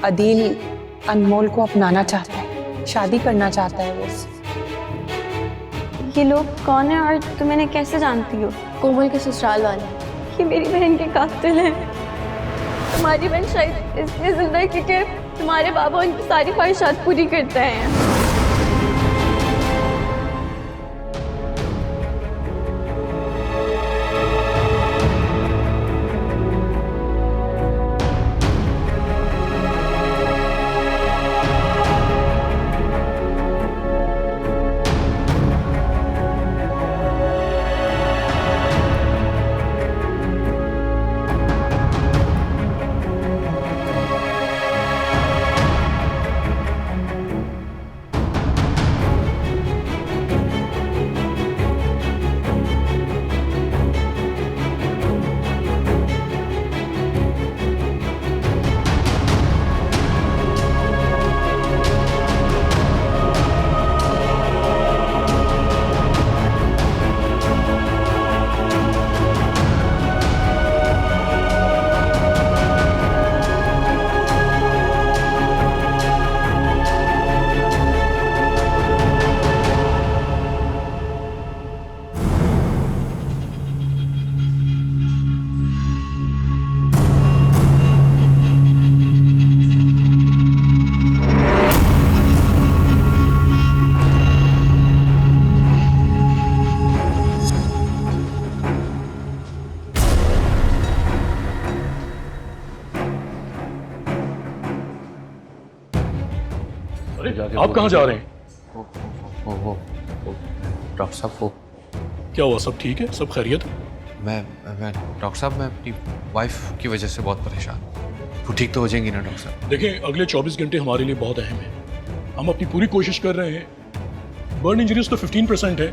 अदील अनमोल को अपनाना चाहता है, शादी करना चाहता है वो उससे। ये लोग कौन है और तुम इन्हें कैसे जानती हो? कोमल के ससुराल वाले। ये मेरी बहन के कातिल हैं। तुम्हारी बहन शायद इसलिए जिंदा है क्योंकि तुम्हारे बाबा उनकी सारी ख्वाहिशात पूरी करते हैं। आप कहाँ जा रहे हैं? वो डॉक्टर साहब वो क्या हुआ, सब ठीक है, सब खैरियत? मैं डॉक्टर साहब मैं अपनी वाइफ की वजह से बहुत परेशान हूँ। वो ठीक तो हो जाएंगी ना डॉक्टर साहब? देखें, अगले 24 घंटे हमारे लिए बहुत अहम है। हम अपनी पूरी कोशिश कर रहे हैं। बर्न इंजरीज तो 15% है,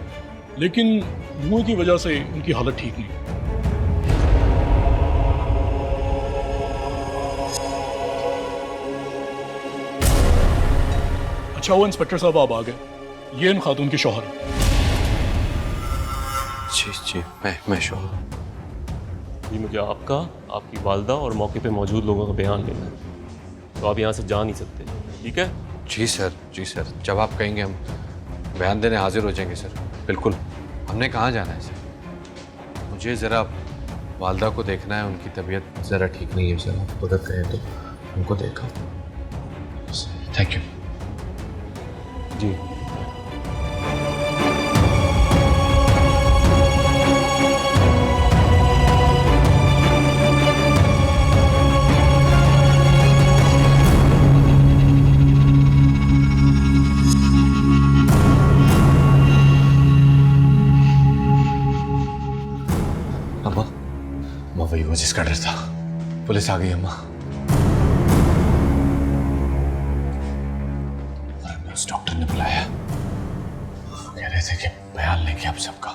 लेकिन धुएं की वजह से उनकी हालत ठीक नहीं। अच्छा हुआ इंस्पेक्टर साहब आप आ गए। ये इन खातून के शौहर हैं। जी मैं शौहर। जी मुझे आपका, आपकी वालदा और मौके पे मौजूद लोगों का बयान लेना है, तो आप यहाँ से जा नहीं सकते, ठीक है? जी सर, जब आप कहेंगे हम बयान देने हाजिर हो जाएंगे सर, बिल्कुल। हमने कहाँ जाना है सर? मुझे ज़रा वालदा को देखना है, उनकी तबीयत ज़रा ठीक नहीं है सर। आप मदद करें तो उनको देखा। थैंक यू जी। अम्मा वही वो जिसका डर था। पुलिस आ गई अम्मा। और हमें उस डॉक्टर ने बुलाया। कह रहे थे कि बयान लेंगे आप सबका।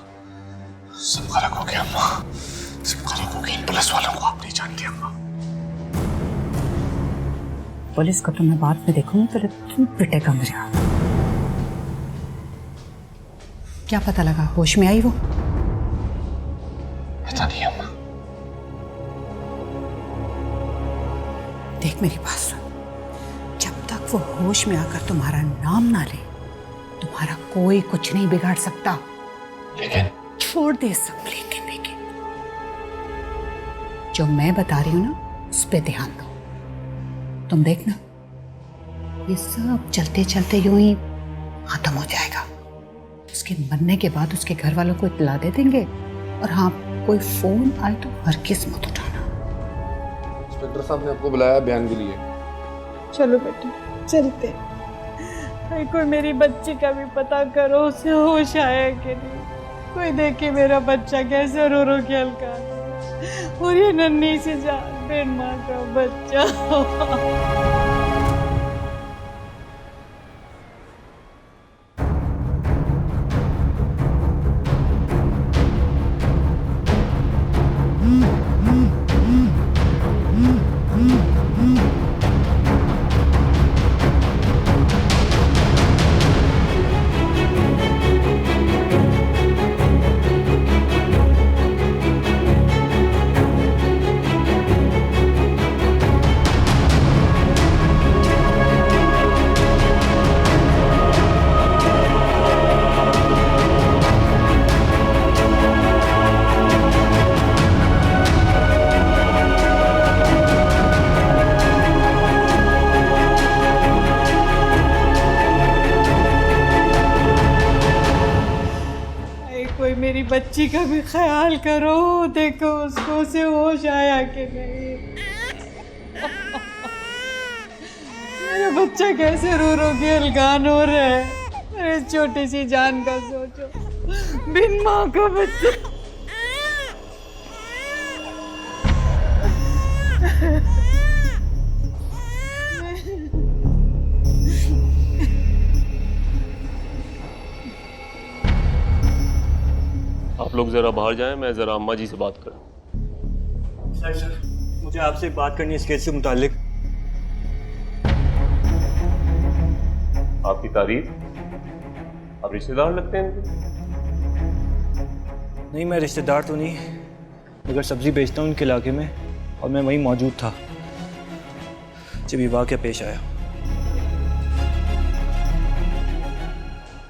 सब खराब हो गया अम्मा, सब खराब हो गई। इन पुलिस वालों को आप नहीं जानती अम्मा। पुलिस को तो मैं बाद में देखूंगी, तो तुम पिटेगा मेरा। क्या पता लगा, होश में आई वो? पता नहीं अम्मा। देख मेरी बात सुन, जब तक वो होश में आकर तुम्हारा नाम ना ले, तुम्हारा कोई कुछ नहीं बिगाड़ सकता। लेकिन छोड़ दे सब लेकिन जो मैं बता रही हूं ना, उस पे ध्यान दो। तुम देखना, ये सब चलते चलते यूं ही खत्म हो जाएगा। उसके मरने के बाद उसके घर वालों को इत्तला दे देंगे। और हाँ, कोई फोन आए तो हरगिज़ मत उठाना। इंस्पेक्टर साहब ने आपको बुलाया बयान के लिए। चलो बेटे चलते। कोई मेरी बच्ची का भी पता करो, उसे होश आया कि नहीं। कोई देखे मेरा बच्चा कैसे रो रो के हल्का, और ये नन्ही सी जान बेन माँ का बच्चा। बच्ची का भी ख्याल करो, देखो उसको उसे होश आया कि नहीं। मेरा बच्चा कैसे रो रो के हलकान हो रहा है। मेरे छोटी सी जान का सोचो, बिन माँ का बच्चा। आप लोग ज़रा बाहर जाएं, मैं ज़रा अम्मा जी से बात करूं। सर मुझे आपसे एक बात करनी है इस केस से मुतालिक। आपकी तारीफ, आप रिश्तेदार लगते हैं इनके। नहीं, मैं रिश्तेदार तो नहीं, मगर सब्ज़ी बेचता हूँ उनके इलाके में और मैं वहीं मौजूद था जब ये वाक़या पेश आया।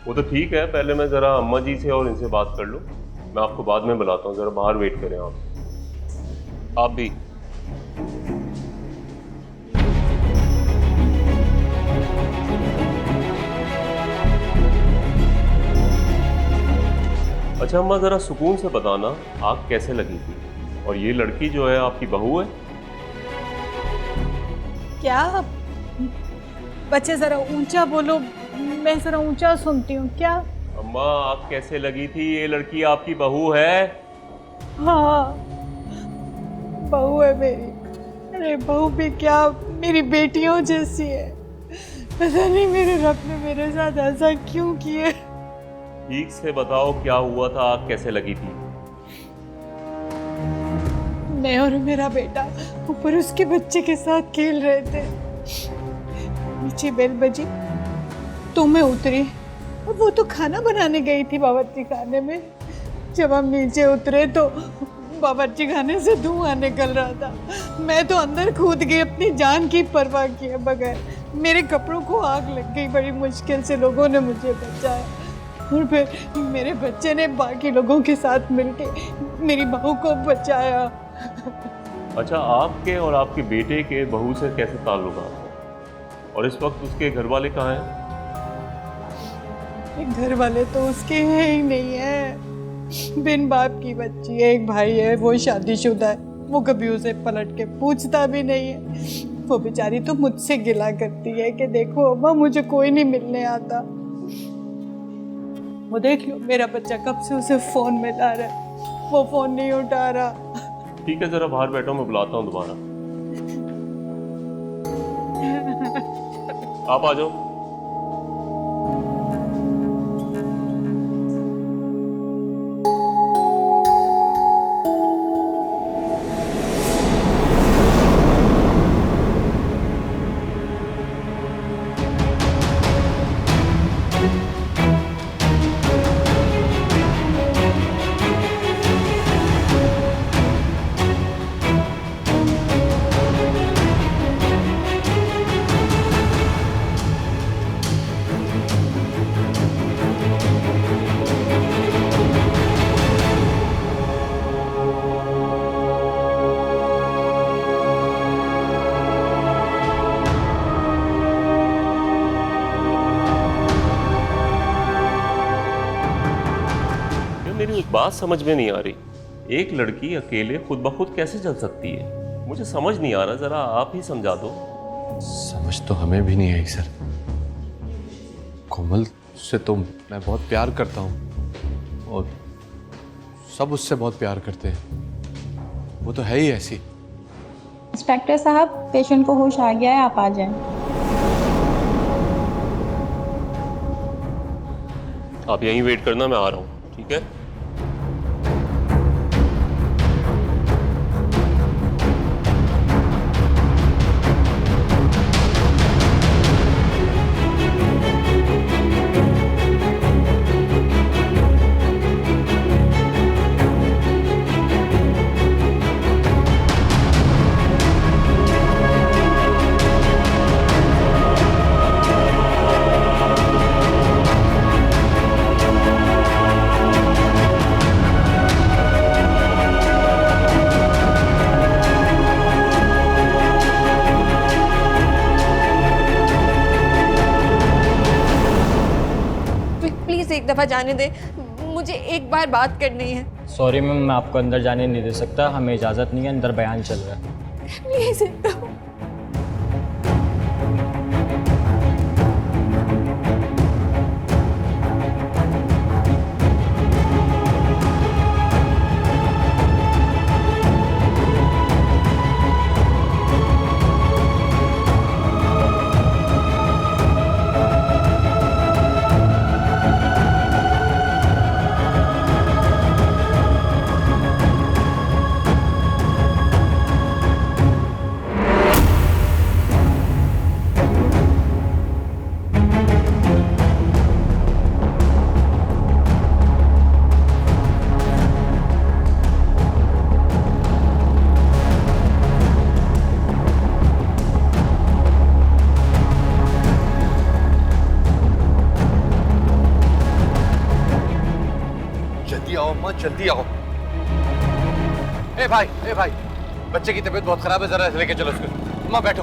वो तो ठीक है, पहले मैं ज़रा अम्मा जी से और इनसे बात कर लूँ। मैं आपको बाद में बुलाता हूँ, ज़रा बाहर वेट करें आप भी। अच्छा अम्मा, ज़रा सुकून से बताना आग कैसे लगी थी, और ये लड़की जो है आपकी बहू है? क्या बच्चे जरा ऊंचा बोलो, मैं जरा ऊंचा सुनती हूँ। क्या? अम्मा आग कैसे लगी थी, ये लड़की आपकी बहू है? हाँ बहू है मेरी। अरे बहू भी क्या, मेरी बेटियों जैसी है। पता नहीं मेरे रब ने मेरे साथ ऐसा क्यों किया। ठीक से बताओ क्या हुआ था, आग कैसे लगी थी? मैं और मेरा बेटा ऊपर उसके बच्चे के साथ खेल रहे थे। नीचे बेल बजी तो मैं उतरी, और वो तो खाना बनाने गई थी बावर्ची खाने में। जब हम नीचे उतरे तो बावर्ची खाने से धुआं निकल रहा था। मैं तो अंदर कूद गई अपनी जान की परवाह किए बगैर। मेरे कपड़ों को आग लग गई, बड़ी मुश्किल से लोगों ने मुझे बचाया, और फिर मेरे बच्चे ने बाकी लोगों के साथ मिलके मेरी बहू को बचाया। अच्छा, आपके और आपके बेटे के बहू से कैसे ताल्लुकात हैं, और इस वक्त उसके घर वाले कहाँ हैं? घर वाले तो उसके हैं ही नहीं है। बिन बाप की बच्ची है, एक भाई है, वो शादीशुदा है। वो कभी उसे पलट के पूछता भी नहीं है। वो बेचारी तो मुझसे गिला करती है कि देखो अम्मा मुझे कोई नहीं मिलने आता। वो देख लो मेरा बच्चा कब से उसे फोन मिला रहा है, वो फोन नहीं उठा रहा। ठीक है, जरा बाहर बैठो, मैं बुलाता हूँ दोबारा। आप आ जाओ। मेरी एक बात समझ में नहीं आ रही, एक लड़की अकेले खुद ब खुद कैसे चल सकती है? मुझे समझ नहीं आ रहा, जरा आप ही समझा दो। समझ तो हमें भी नहीं आई सर। कोमल से तो मैं बहुत प्यार करता हूँ और सब उससे बहुत प्यार करते हैं। वो तो है ही ऐसी। इंस्पेक्टर साहब, पेशेंट को होश आ गया है, आप आ जाएं। आप यहीं वेट करना, मैं आ रहा हूँ, ठीक है? एक दफ़ा जाने दे, मुझे एक बार बात करनी है। सॉरी मैम, मैं आपको अंदर जाने नहीं दे सकता, हमें इजाज़त नहीं है, अंदर बयान चल रहा है। प्लीज जल्दी आओ। ए भाई, बच्चे की तबीयत बहुत खराब है, जरा लेके चलो उसको। अम्मा बैठो,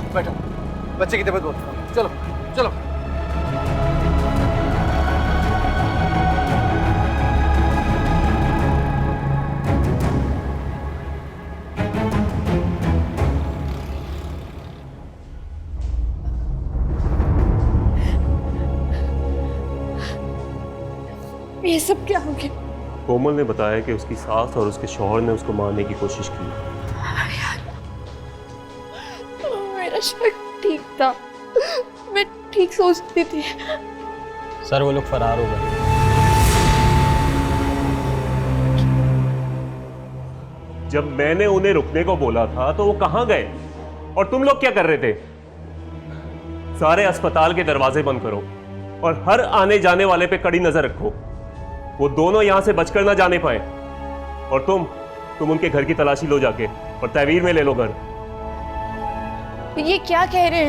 बच्चे की तबीयत बहुत खराब है, चलो। ये सब क्या हो गया? कोमल ने बताया कि उसकी सास और उसके शौहर ने उसको मारने की कोशिश की। मेरा शक ठीक था, मैं ठीक सोचती थी। सर वो लोग फरार हो गए। जब मैंने उन्हें रुकने को बोला था तो वो कहां गए और तुम लोग क्या कर रहे थे? सारे अस्पताल के दरवाजे बंद करो और हर आने जाने वाले पे कड़ी नजर रखो, वो दोनों यहां से बचकर ना जाने पाए। और तुम उनके घर की तलाशी लो जाके और तहवीर में ले लो घर। ये क्या कह रहे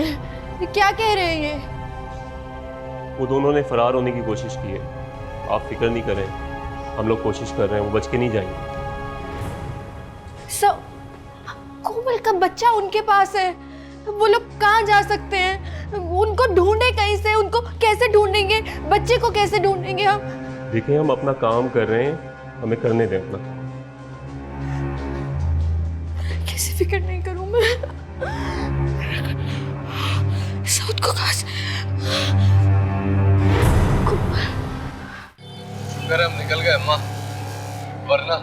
हैं ये? वो दोनों ने फरार होने की कोशिश की है, आप फिक्र नहीं करें, हम लोग कोशिश कर रहे हैं, वो बच के नहीं जाएंगे। कोमल का बच्चा उनके पास है, वो लोग कहाँ जा सकते हैं? उनको ढूंढे कहीं से, उनको कैसे ढूंढेंगे? बच्चे को कैसे ढूंढेंगे हम? देखिए, हम अपना काम कर रहे हैं, हमें करने दें अपना। कैसे फिक्र नहीं करूं मैं? साउथ को कहां से? शुक्र है हम निकल गए अम्मा, वरना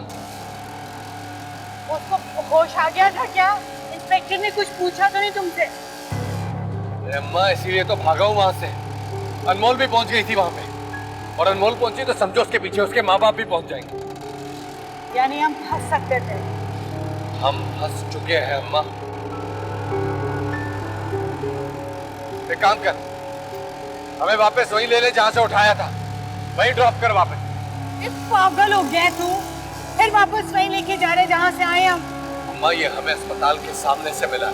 उसको होश आ गया था क्या? इंस्पेक्टर ने कुछ पूछा तो नहीं तुमसे? अरे अम्मा, इसीलिए तो भागा हूं वहां से। अनमोल भी पहुंच गई थी वहां पे, और अनमोल पहुंची तो समझो उसके पीछे उसके माँ बाप भी पहुंच जाएंगे। यानी हम फंस सकते थे। हम फंस चुके हैं अम्मा। एक काम कर, हमें वापस वहीं ले ले जहां से उठाया था, वहीं ड्रॉप कर वापस। पागल हो गया तू? फिर वापस वहीं लेके जा रहे जहां से आए हम। अम्मा, ये हमें अस्पताल के सामने से मिला,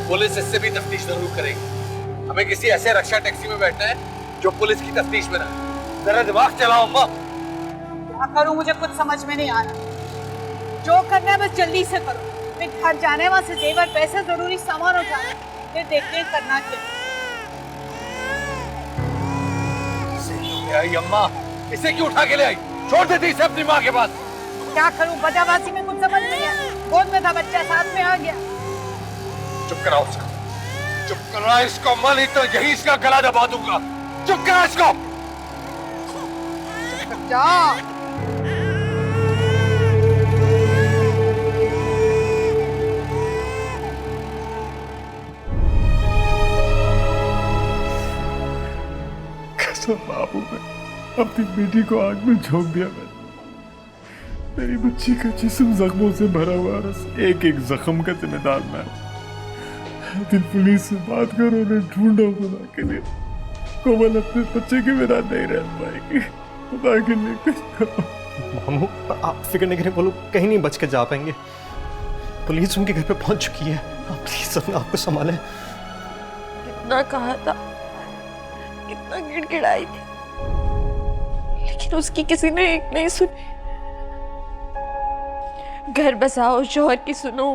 पुलिस इससे भी तफ्तीश जरूर करेगी। हमें किसी ऐसे रक्षा टैक्सी में बैठना है जो पुलिस की तफ्तीश में रहे। जरा दिमाग चलाओ अम्मा। क्या करूं, मुझे कुछ समझ में नहीं आ रहा। जो करना है बस जल्दी से करो। मैं घर जाने, वहां से जेवर, पैसे, जरूरी सामान उठाना, फिर देखते हैं करना क्या। आई अम्मा, इसे क्यों उठा के ले आई? छोड़ देती इसे अपनी माँ के पास। क्या करूं, बजाबाजी में कुछ समझ नहीं आया। गोद में था बच्चा, साथ में आ गया। चुप कराओ उसको, चुप करा इसको अम्मा, नहीं तो यही इसका गला दबा दूंगा। चुप करा इसको। जा। बाबू, मैं अपनी बेटी को आग में झोंक दिया। मेरी बच्ची का जिस्म जख्मों से भरा हुआ, एक एक जख्म का जिम्मेदार मैं। दिल पुलिस से बात करो, उन्हें ढूंढो खुदा के लिए। कोमल अपने बच्चे के बिना नहीं रह पाएगी, खुदा के लिए कुछ करो। मामू, आप फिक्र नहीं करें, वो लोग कहीं नहीं बच के जा पाएंगे। पुलिस उनके घर पे पहुंच चुकी है, आप प्लीज अपने आप को संभालें। कितना कहा था, कितना गिड़गिड़ाई थी, लेकिन उसकी किसी ने एक नहीं सुनी। घर बसाओ, शौहर की सुनो,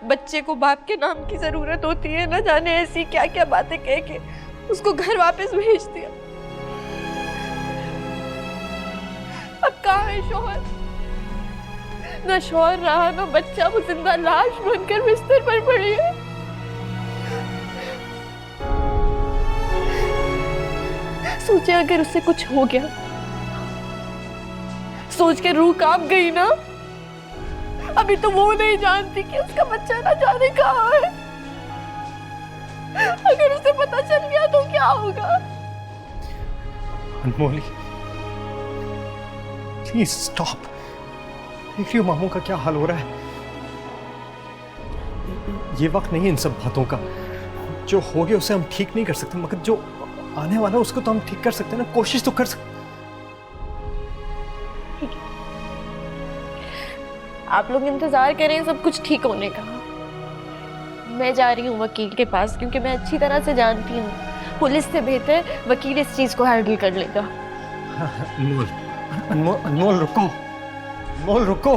बच्चे को बाप के नाम की जरूरत होती है, न जाने ऐसी क्या क्या बातें कह के उसको घर वापस भेज दिया। अब कहाँ है शौहर? ना शौहर रहा ना बच्चा, वो जिंदा लाश बनकर बिस्तर पर पड़ी है। सोचे अगर उससे कुछ हो गया, सोच के रूह कांप गई ना। अभी तो वो नहीं जानती कि उसका बच्चा ना जाने कहाँ है। अगर उसे पता चल गया तो क्या होगा? अनमोली, प्लीज स्टॉप। देख रही हो मामू का क्या हाल हो रहा है? ये वक्त नहीं है इन सब बातों का। जो हो गया उसे हम ठीक नहीं कर सकते, मगर जो आने वाला है उसको तो हम ठीक कर सकते हैं ना। कोशिश तो कर सकते। आप लोग इंतजार करें सब कुछ ठीक होने का। मैं जा रही हूँ वकील के पास, क्योंकि मैं अच्छी तरह से जानती हूँ पुलिस से बेहतर वकील इस चीज को हैंडल कर लेगा। अनमोल, अनमोल, अनमोल रुको, अनमोल रुको।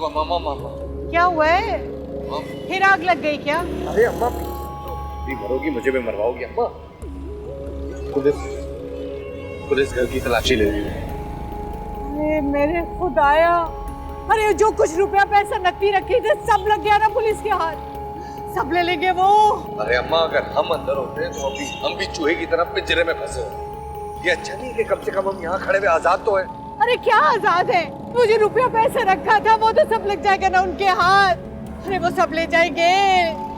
मामा मामा क्या हुआ है? फिर आग लग गई क्या? अरे अम्मा भी मरोगी, मुझे भी मरवाओगी अम्मा। पुलिस घर की तलाशी ले रही है। अरे मेरे खुदाया, अरे जो कुछ रुपया पैसा नकदी रखी थी सब लग गया ना पुलिस के हाथ। सब ले लेंगे वो। अरे अम्मा अगर हम अंदर होते तो अभी हम भी चूहे की तरह पिंजरे में फंसे होते। ये अच्छा नहीं कि कम से कम हम यहाँ खड़े हुए आजाद तो है। अरे क्या आजाद है? मुझे रुपया पैसा रखा था वो तो सब लग जाएगा ना उनके हाथ। अरे वो सब ले जाएंगे।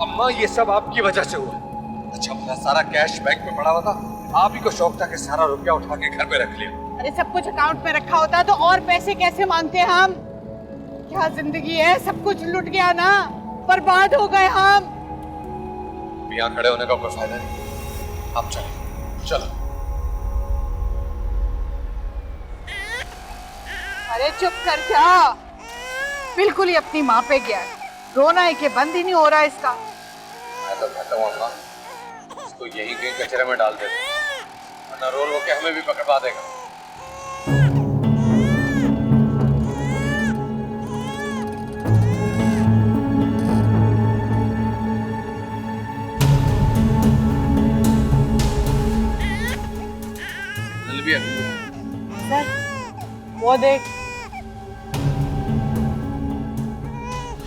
अम्मा ये सब आपकी वजह से हुआ। अच्छा मेरा सारा कैश बैंक में पड़ा हुआ था, आप ही को शौक था कि सारा रुपया उठा के घर पे रख लिया। अरे सब कुछ अकाउंट में रखा होता तो और पैसे कैसे मांगते हम? क्या जिंदगी है, सब कुछ लुट गया ना, बर्बाद हो गए हम। यहाँ खड़े होने का कोई फायदा नहीं, आप चलो चलो। अरे चुप कर जा, बिल्कुल ही अपनी माँ पे गया है। रोना है कि बंद ही नहीं हो रहा इसका। मैं तो कहता हूँ अम्मा इसको यही कहीं कचरे में डाल देते, वरना रोल होके हमें भी पकड़वा देगा। सर, वो देख,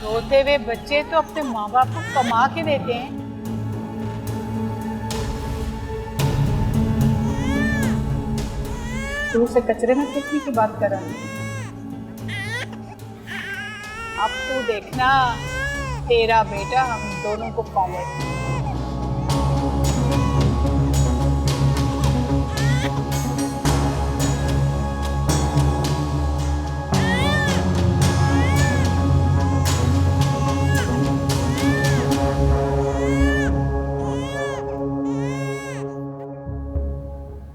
रोते हुए बच्चे तो अपने माँ बाप को कमा के देते हैं। तू उसे कचरे में फेंकने की बात कर रहा है। अब तू देखना, तेरा बेटा हम दोनों को पालेगा।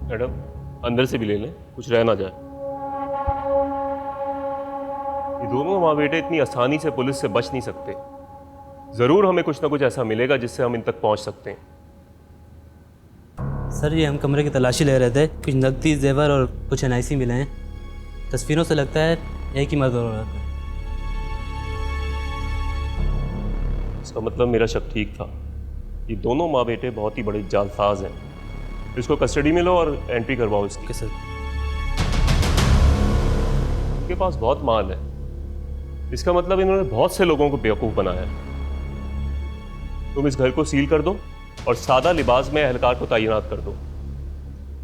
मैडम अंदर से भी ले लें, कुछ रह ना जाए। ये दोनों माँ बेटे इतनी आसानी से पुलिस से बच नहीं सकते। जरूर हमें कुछ ना कुछ ऐसा मिलेगा जिससे हम इन तक पहुंच सकते हैं। सर ये हम कमरे की तलाशी ले रहे थे, कुछ नकदी जेवर और कुछ एनआईसी मिले हैं। तस्वीरों से लगता है एक ही मर्द और औरत है। इसका मतलब मेरा शक ठीक था। ये दोनों माँ बेटे बहुत ही बड़े जालसाज हैं। इसको कस्टडी में लो और एंट्री करवाओ इसकी। सर इनके पास बहुत माल है, इसका मतलब इन्होंने बहुत से लोगों को बेवकूफ़ बनाया है। तुम इस घर को सील कर दो और सादा लिबास में एहलकार को तैनात कर दो।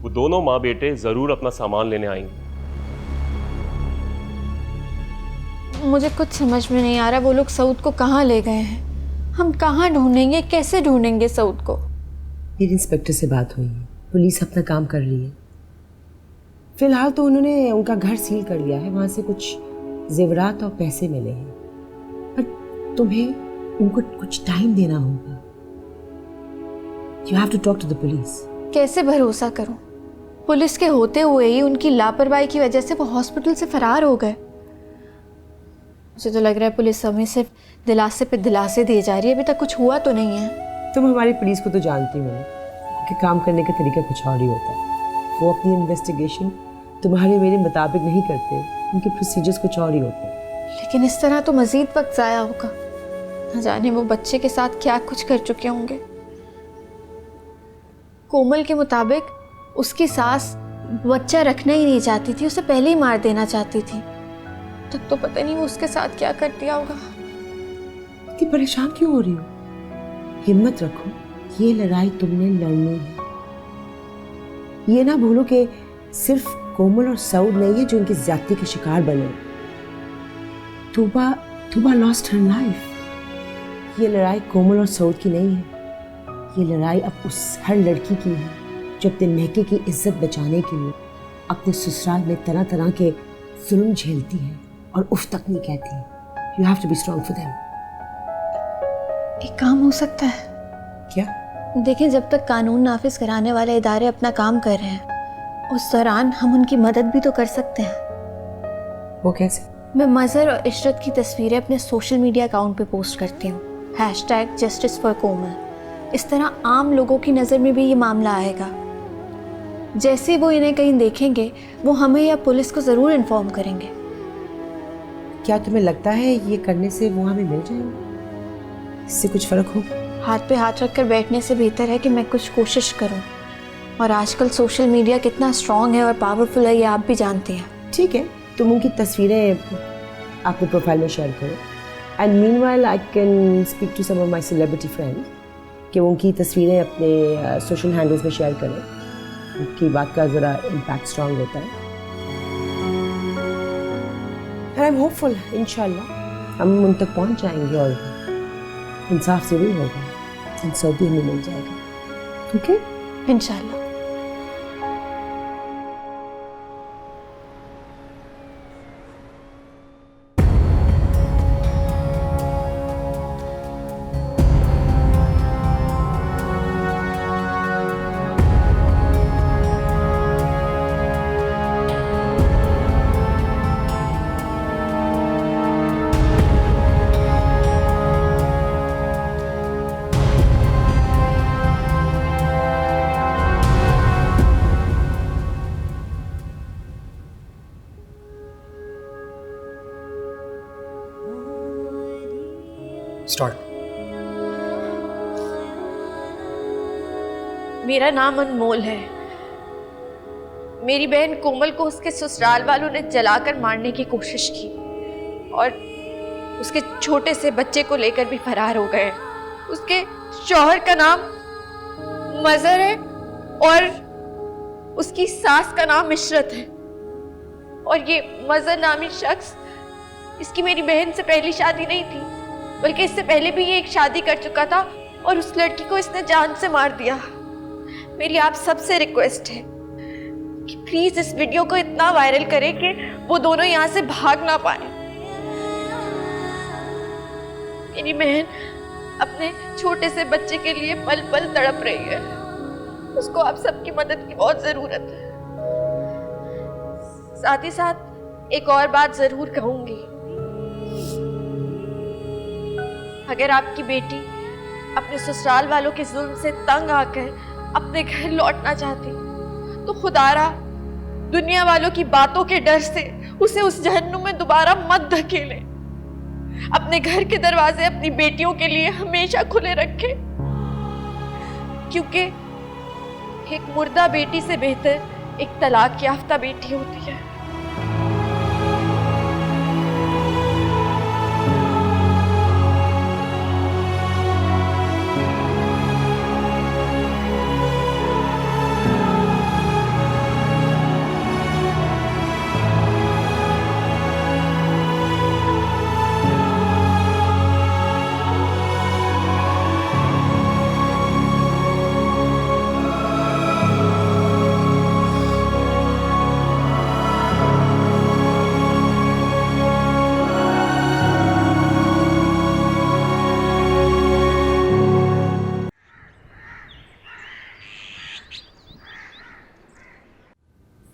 वो दोनों माँ बेटे जरूर अपना सामान लेने आएंगे। मुझे कुछ समझ में नहीं आ रहा, वो लोग सऊद को कहाँ ले गए हैं? हम कहाँ ढूंढेंगे, कैसे ढूंढेंगे सऊद को? मेरी इंस्पेक्टर से बात हुई है, पुलिस अपना काम कर रही है। फिलहाल तो उन्होंने उनका घर सील कर लिया है, वहां से कुछ जेवरात और पैसे मिले हैं, पर तुम्हें उनको कुछ टाइम देना होगा। You have to talk to the police. कैसे भरोसा करूं? पुलिस के होते हुए ही उनकी लापरवाही की वजह से वो हॉस्पिटल से फरार हो गए। मुझे तो लग रहा है पुलिस हमें सिर्फ दिलासे पे दिलासे दिए जा रही है, अभी तक कुछ हुआ तो नहीं है। तुम हमारी पुलिस को तो जानती हो ना, उनके काम करने का तरीका कुछ और ही होता है। वो अपनी इन्वेस्टिगेशन तुम्हारे मेरे मुताबिक नहीं करते, उनके प्रोसीजर्स कुछ और ही होते हैं। लेकिन इस तरह तो मजीद वक्त ज़ाया होगा, न जाने वो बच्चे के साथ क्या कुछ कर चुके होंगे। कोमल के मुताबिक उसकी सास बच्चा रखना ही नहीं चाहती थी, उसे पहले ही मार देना चाहती थी। तब तो पता नहीं वो उसके साथ क्या कर दिया होगा। इतनी परेशान क्यों हो रही हो? हिम्मत रखो, ये लड़ाई तुमने लड़नी है। ये ना भूलो कि सिर्फ कोमल और सऊद नहीं है जो उनकी ज्यादती के शिकार बने। Tuba lost her life. ये लड़ाई कोमल और सऊद की नहीं है, ये लड़ाई अब उस हर लड़की की है जो अपने महके की इज्जत बचाने के लिए अपने ससुराल में तरह तरह के जुल्म झेलती है और उफ तक नहीं कहती। You have to be strong for them. एक काम हो सकता है क्या? देखें, जब तक कानून नाफिज कराने वाले इदारे अपना काम कर रहे हैं, उस दौरान हम उनकी मदद भी तो कर सकते हैं। वो कैसे? मैं मज़हर और इशरत की तस्वीरें अपने सोशल मीडिया अकाउंट पे पोस्ट करती हूँ, #JusticeForKomal। इस तरह आम लोगों की नज़र में भी ये मामला आएगा। जैसे वो इन्हें कहीं देखेंगे, वो हमें या पुलिस को ज़रूर इन्फॉर्म करेंगे। क्या तुम्हें लगता है ये करने से वो हमें मिल जाएगा? इससे कुछ फ़र्क होगा? हाथ पे हाथ रख कर बैठने से बेहतर है कि मैं कुछ कोशिश करूं। और आजकल सोशल मीडिया कितना स्ट्रॉन्ग है और पावरफुल है, ये आप भी जानते हैं। ठीक है, तुम उनकी तस्वीरें अपने प्रोफाइल में शेयर करो। And meanwhile I can speak to some of my celebrity friends कि वो उनकी तस्वीरें अपने सोशल हैंडल्स में शेयर करें। उनकी बात का ज़रा इम्पैक्ट स्ट्रॉन्ग होता है। एंड आई एम होपफुल, इंशाल्लाह हम उन तक पहुंच जाएंगे और इंसाफ ज़रूर होगा, इंसाफ भी हमें मिल जाएगा। ओके, इंशाल्लाह। स्टार्ट। मेरा नाम अनमोल है। मेरी बहन कोमल को उसके ससुराल वालों ने जलाकर मारने की कोशिश की और उसके छोटे से बच्चे को लेकर भी फरार हो गए। उसके शौहर का नाम मज़हर है और उसकी सास का नाम इशरत है। और ये मज़हर नामी शख्स, इसकी मेरी बहन से पहली शादी नहीं थी, बल्कि इससे पहले भी ये एक शादी कर चुका था और उस लड़की को इसने जान से मार दिया। मेरी आप सबसे रिक्वेस्ट है कि प्लीज इस वीडियो को इतना वायरल करें कि वो दोनों यहाँ से भाग ना पाए। मेरी बहन अपने छोटे से बच्चे के लिए पल पल तड़प रही है। उसको आप सबकी मदद की बहुत जरूरत है। साथ ही साथ एक और बात जरूर कहूंगी, अगर आपकी बेटी अपने ससुराल वालों के जुल्म से तंग आकर अपने घर लौटना चाहती तो खुदारा दुनिया वालों की बातों के डर से उसे उस जहन्नुम में दोबारा मत धकेले। अपने घर के दरवाजे अपनी बेटियों के लिए हमेशा खुले रखें, क्योंकि एक मुर्दा बेटी से बेहतर एक तलाक याफ्ता बेटी होती है।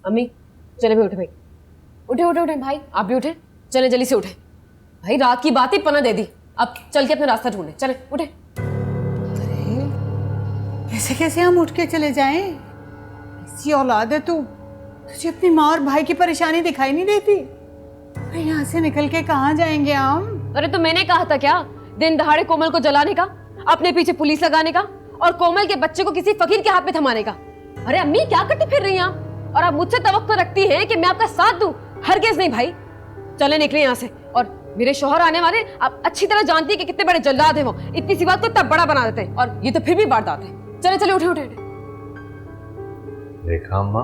अम्मी चले भाई, उठे भाई, उठे उठे उठे भाई, आप भी उठे, चले जल्दी से उठे भाई। रात की बात ही पना दे दी, अब चल के अपना रास्ता ढूंढे, चले उठे। अरे ऐसे कैसे हम उठ के चले जाएं? ऐसी औलाद है तू, तुझे अपनी माँ और भाई की परेशानी दिखाई नहीं देती? अरे यहाँ से निकल के कहाँ जाएंगे हम? अरे तो मैंने कहा था क्या, दिन दहाड़े कोमल को जलाने का, अपने पीछे पुलिस लगाने का और कोमल के बच्चे को किसी फकीर के हाथ में थमाने का? अरे अम्मी क्या करती फिर रही हैं आप? और आप मुझसे तवक्को रखती हैं कि मैं आपका साथ दूं? हरगिज़ नहीं भाई, चले निकले यहाँ से। और मेरे शौहर आने वाले, आप अच्छी तरह जानती है कि कितने बड़े जल्लाद हैं वो, इतनी सी बात को इतना बड़ा बना देते हैं, और ये तो फिर भी वारदात है। चले चले उठे उठे। देखा अम्मा,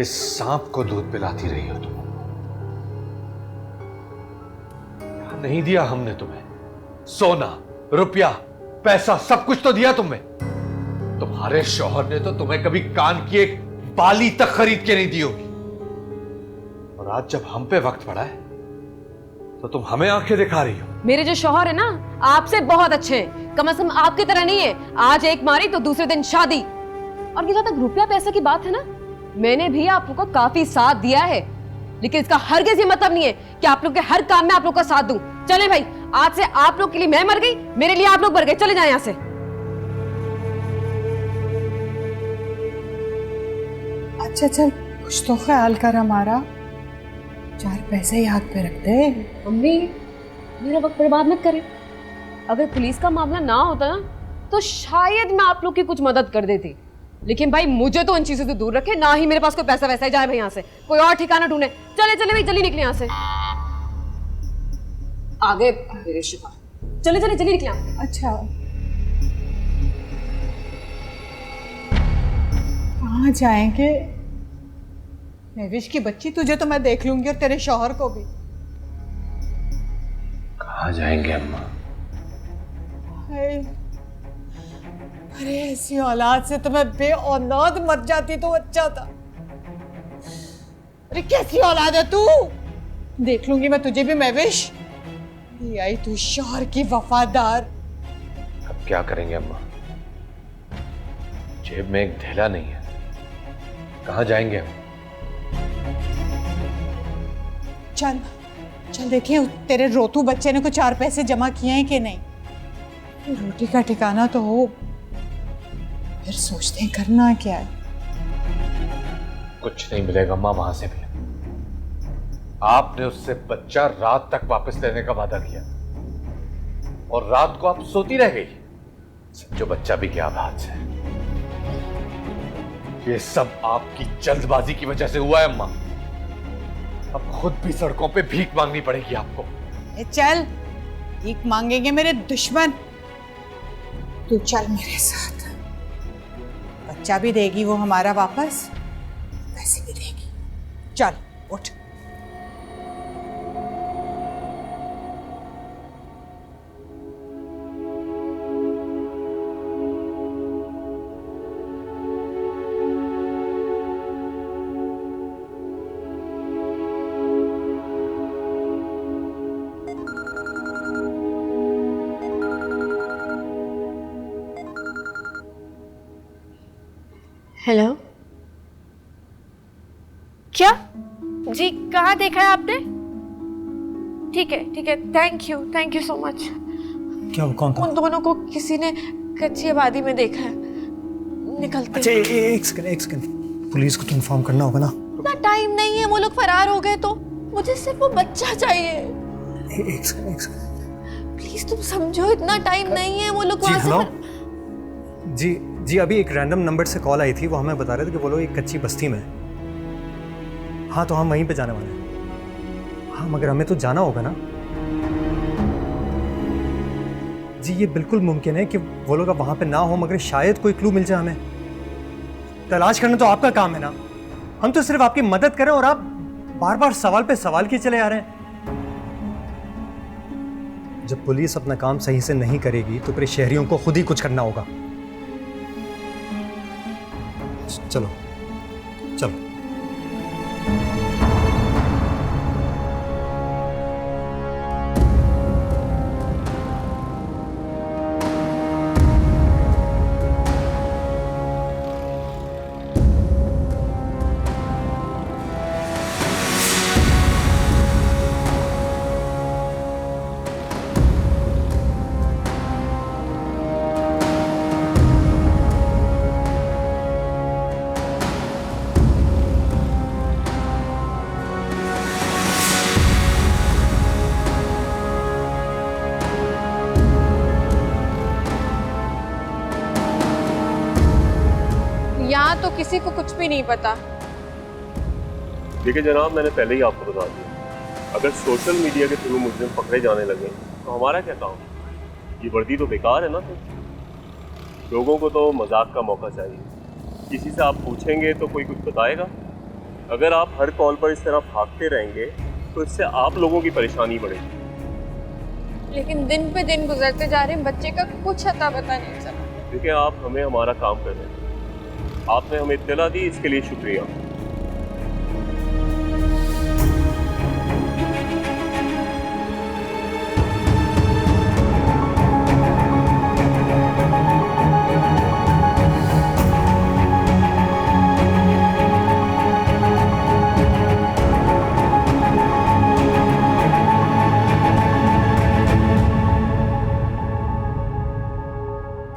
इस सांप को दूध पिलाती रही हो तुम। नहीं दिया हमने तुम्हें सोना, रुपया, पैसा, सब कुछ तो दिया तुम्हें। तुम्हारे शौहर ने तो तुम्हें कभी कान की एक बाली तक खरीद के नहीं दी होगी। और आज जब हम पे वक्त पड़ा है तो तुम हमें आंखें दिखा रही हो। मेरे जो शौहर है ना, आपसे बहुत अच्छे हैं, कम से कम आपकी तरह नहीं है। आज एक मारी तो दूसरे दिन शादी। और ये जहां तक रुपया पैसा की बात है ना, मैंने भी आप लोग को काफी साथ दिया है, लेकिन इसका हरगिज़ ये मतलब नहीं है कि आप लोग के हर काम में आप लोग का साथ दूं। चले भाई, आज से आप लोग के लिए मैं मर गई, मेरे लिए आप लोग मर गए। चले जाए यहां से। अच्छा चल, कुछ तो ख्याल कर हमारा, 4 पैसे ही हाथ पे रख दे। मम्मी, मेरा वक्त बर्बाद मत करें। अगर पुलिस का मामला ना होता ना, तो शायद मैं आप लोग की कुछ मदद कर देती, लेकिन भाई मुझे तो उन चीजों से दूर रखे, ना ही मेरे पास कोई पैसा वैसा है। जाए भाई यहाँ से, कोई और ठिकाना ढूंढे। चले चले भाई, जल्दी निकले यहाँ से। आगे मेरे शिवा, चले चले जल्दी निकले यहाँ से। अच्छा, कहाँ जाएंगे? महविश की बच्ची, तुझे तो मैं देख लूंगी और तेरे शौहर को भी। कहाँ जाएंगे अम्मा? अरे ऐसी औलाद से तो मैं बेऔलाद मर जाती तो अच्छा था। अरे कैसी औलाद है तू? देख लूंगी मैं तुझे भी महविश। ये आई तू शौहर की वफादार। अब क्या करेंगे अम्मा? जेब में एक धेला नहीं है, कहाँ जाएंगे हम? चल चल देखें तेरे रोतू बच्चे ने कुछ 4 पैसे जमा किए हैं कि नहीं। रोटी का ठिकाना तो हो, फिर सोचते हैं करना क्या है। कुछ नहीं मिलेगा अम्मा वहां से भी। आपने उससे बच्चा रात तक वापस लेने का वादा किया और रात को आप सोती रह गई। जो बच्चा भी गया हाथ से। ये सब आपकी जल्दबाजी की वजह से हुआ है अम्मा। अब खुद भी सड़कों पे भीख मांगनी पड़ेगी आपको। चल, भीख मांगेंगे मेरे दुश्मन। तू चल मेरे साथ, बच्चा भी देगी वो हमारा वापस, पैसे भी देगी। चल उठ। हेलो, क्या जी? कहाँ देखा है आपने? ठीक है, थैंक यू सो मच। क्या कौन था? उन दोनों को किसी ने कच्ची आबादी में देखा है निकलते। अच्छा एक सेकंड, पुलिस को तो इन्फॉर्म करना होगा ना। इतना टाइम नहीं है, वो लोग फरार हो गए तो मुझे सिर्फ वो बच्चा चाहिए। एक सेकंड प्लीज तुम समझो, इतना टाइम नहीं है। वो लोग वहां से जी अभी एक रैंडम नंबर से कॉल आई थी, वो हमें बता रहे थे कि वो लोग एक कच्ची बस्ती में। हाँ तो हम वहीं पे जाने वाले हैं। हाँ मगर हमें तो जाना होगा ना जी। ये बिल्कुल मुमकिन है कि वो लोग अब वहाँ पे ना हो, मगर शायद कोई क्लू मिल जाए हमें। तलाश करना तो आपका काम है ना, हम तो सिर्फ आपकी मदद करें और आप बार बार सवाल पे सवाल किए चले आ रहे हैं। जब पुलिस अपना काम सही से नहीं करेगी तो फिर शहरियों को खुद ही कुछ करना होगा। चलो चलो। किसी को कुछ भी नहीं पता। देखिए जनाब, मैंने पहले ही आपको बता दिया, अगर सोशल मीडिया के थ्रू मुजरिम पकड़े जाने लगे तो हमारा क्या काम? ये वर्दी तो बेकार है ना। तो लोगों को तो मजाक का मौका चाहिए। किसी से आप पूछेंगे तो कोई कुछ बताएगा। अगर आप हर कॉल पर इस तरह भागते रहेंगे तो इससे आप लोगों की परेशानी बढ़ेगी। लेकिन दिन पे दिन गुजरते जा रहे हैं, बच्चे का कुछ अता पता नहीं चला। देखिए, आप हमें हमारा काम करने दें। आपने हमें इत्तला दी, इसके लिए शुक्रिया।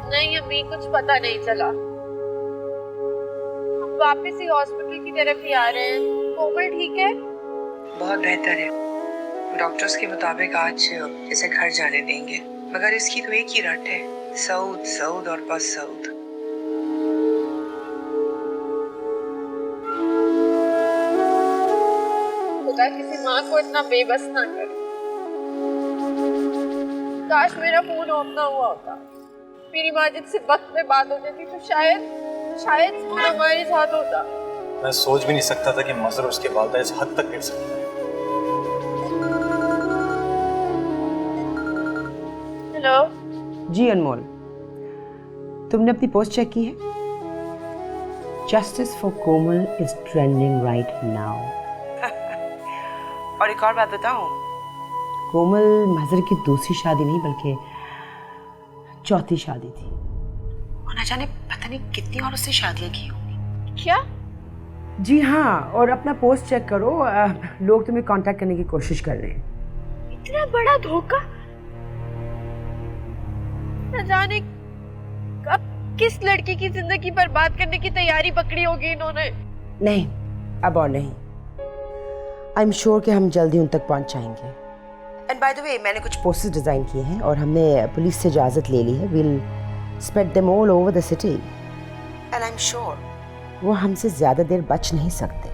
नहीं अम्मी, कुछ पता नहीं चला। हम वापस ही हॉस्पिटल की तरफ ही आ रहे हैं। कोमल ठीक है? बहुत बेहतर है। डॉक्टर्स के मुताबिक आज इसे घर जाने देंगे, मगर इसकी तो एक ही रट है, सऊद सऊद और बस सऊद। खुदा किसी माँ को इतना बेबस ना करे। काश मेरा फोन ऑफ ना हुआ होता, मेरी माजिद से वक्त में बात हो जाती तो शायद वो हमारे साथ होता। मैं सोच भी नहीं सकता था कि मजर उसके वालिदा इस हद तक गिर सकता है। हेलो जी अनमोल, तुमने अपनी पोस्ट चेक की है? Justice for Komal is trending right now. और एक और बात बताऊं, कोमल मजर की दूसरी शादी नहीं बल्कि चौथी शादी थी। और न जाने पता नहीं कितनी औरों से शादियां की होंगी। क्या? जी हाँ, और अपना पोस्ट चेक करो, लोग तुम्हें कांटेक्ट करने की कोशिश कर रहे हैं। इतना बड़ा धोखा! न जाने कब किस लड़की की जिंदगी बर्बाद करने की तैयारी पकड़ी होगी इन्होंने। नहीं, अब और नहीं। आई एम श्योर कि हम जल्दी उन तक पहुंच जाएंगे। एंड बाय द वे, मैंने कुछ पोस्टर्स डिजाइन किए हैं और हमने पुलिस से इजाजत ले ली है। Will spread them all over the city and I am sure वो हमसे ज्यादा देर बच नहीं सकते।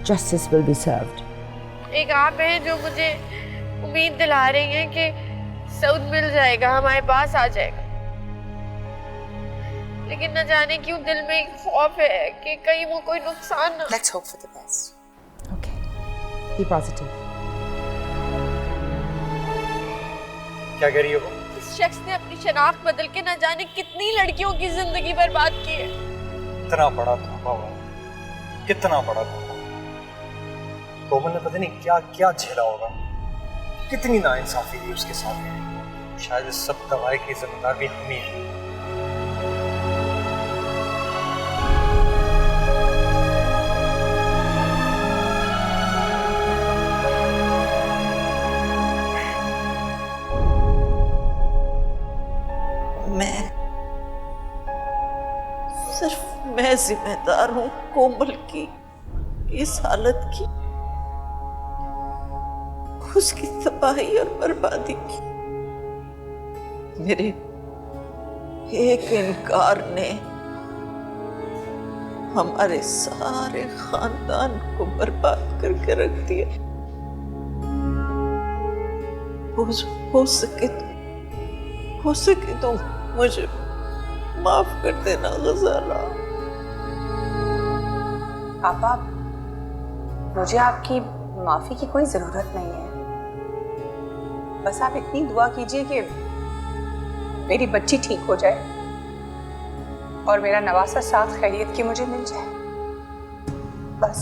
Justice will be served. एक आप हैं जो मुझे उम्मीद दिला रही हैं कि सऊद मिल जाएगा, हमारे पास आ जाएगा, लेकिन न जाने क्यों दिल में एक खौफ है कि कहीं वो कोई नुकसान ना। Let's hope for the best. Okay, be positive. क्या कह रही है वो? इस शख्स ने अपनी शनाख्त बदल के न जाने कितनी लड़कियों की जिंदगी बर्बाद की है। इतना बड़ा धोखा हुआ, कितना बड़ा धोखा। कोमल ने पता नहीं क्या क्या झेला होगा, कितनी नाइंसाफी थी उसके साथ। शायद इस सब तबाही की जिम्मेदार भी हम ही हैं। सिर्फ मैं जिम्मेदार हूँ कोमल की इस हालत की, उसकी तबाही और बर्बादी की। मेरे एक इनकार ने हमारे सारे खानदान को बर्बाद करके रख दिया। हो सके तो मुझे माफ कर देना गजाला। पापा, मुझे आपकी माफी की कोई जरूरत नहीं है। बस आप इतनी दुआ कीजिए कि मेरी बच्ची ठीक हो जाए और मेरा नवासा साथ खैरियत की मुझे मिल जाए, बस।